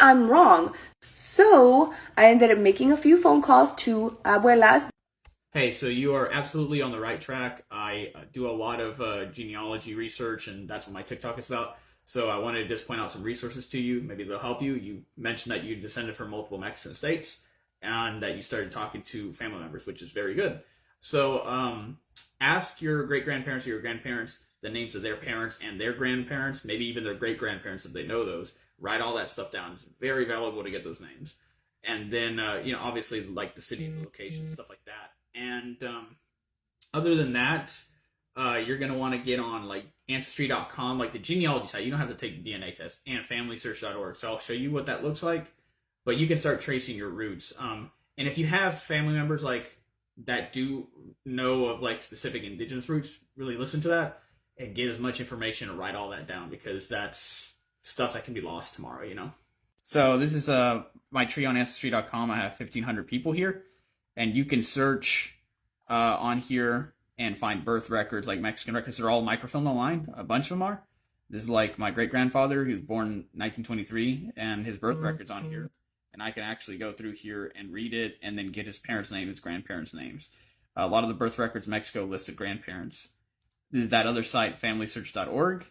I'm wrong. So I ended up making a few phone calls to abuelas. Hey, so you are absolutely on the right track. I do a lot of genealogy research, and that's what my TikTok is about. So I wanted to just point out some resources to you. Maybe they'll help you. You mentioned that you descended from multiple Mexican states and that you started talking to family members, which is very good. So ask your great grandparents or your grandparents the names of their parents and their grandparents, maybe even their great grandparents if they know those. Write all that stuff down. It's very valuable to get those names. And then, obviously, like the cities, the locations, stuff like that. And other than that, you're going to want to get on like Ancestry.com, like the genealogy site. You don't have to take the DNA test, and FamilySearch.org. So I'll show you what that looks like, but you can start tracing your roots. And if you have family members like that do know of like specific indigenous roots, really listen to that and get as much information and write all that down, because that's stuff that can be lost tomorrow. So this is my tree on Ancestry.com. I have 1,500 people here. And you can search on here and find birth records, like Mexican records. They're all microfilmed online. A bunch of them are. This is like my great-grandfather, who was born in 1923, and his birth record's on here. And I can actually go through here and read it and then get his parents' name, his grandparents' names. A lot of the birth records in Mexico listed grandparents. This is that other site, FamilySearch.org.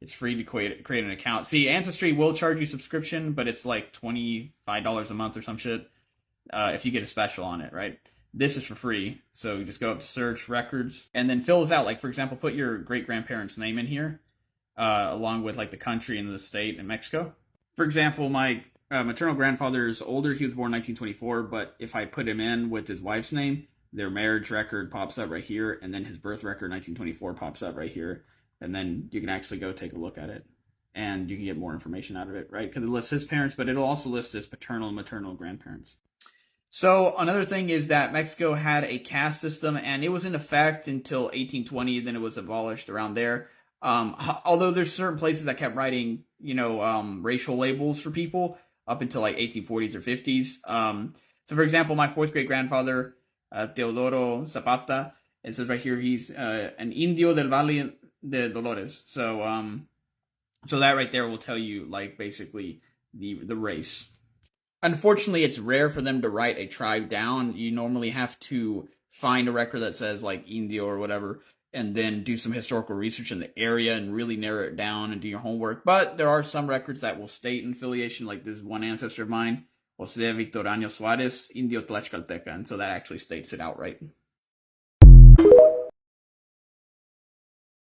It's free to create an account. See, Ancestry will charge you subscription, but it's like $25 a month or some shit. If you get a special on it, right? This is for free. So you just go up to search records and then fill this out. Like, for example, put your great-grandparent's name in here, along with like the country and the state in Mexico. For example, my maternal grandfather is older. He was born in 1924, but if I put him in with his wife's name, their marriage record pops up right here, and then his birth record 1924 pops up right here, and then you can actually go take a look at it, and you can get more information out of it, right? Because it lists his parents, but it'll also list his paternal and maternal grandparents. So another thing is that Mexico had a caste system, and it was in effect until 1820. Then it was abolished around there. Although there's certain places that kept writing, racial labels for people up until like 1840s or 50s. So for example, my fourth great grandfather, Teodoro Zapata, it says right here he's an Indio del Valle de Dolores. So that right there will tell you like basically the race. Unfortunately, it's rare for them to write a tribe down. You normally have to find a record that says like Indio or whatever, and then do some historical research in the area and really narrow it down and do your homework. But there are some records that will state an affiliation, like this one ancestor of mine, Jose Victoriano Suarez, Indio Tlaxcalteca, and so that actually states it outright.